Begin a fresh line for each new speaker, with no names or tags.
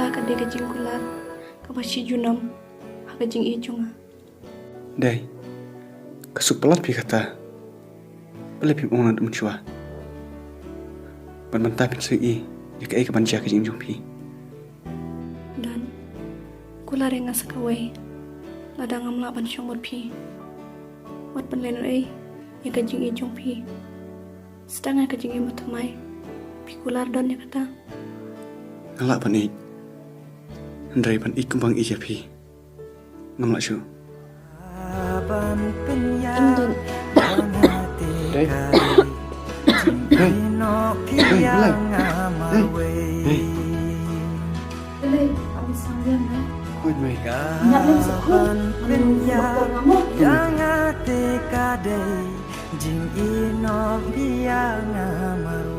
kata ka de ka jing kular ka bashi junam ha ka jing I chunga.
Dai, kasuk pelat pi kata. Pala pi ong na chua. Ban banta pin sui ya ka ka banjia ka jing jung pi.
Dan kular yang ngasa kawai ladang ngamla ban syong mot pi. Wat ban lenu ya ka jing I jung pi. Sedang ka jing I matamai pi kular don ya kata.
Ngalak ban I. Andai ban I kumbang I ya pi. Ngamla syu.
Indun.
Dai. Hey.
Belai abis sambian na.
Koi mai.
Nak lu sekut.
Yang ate kadai jing ino biang amaru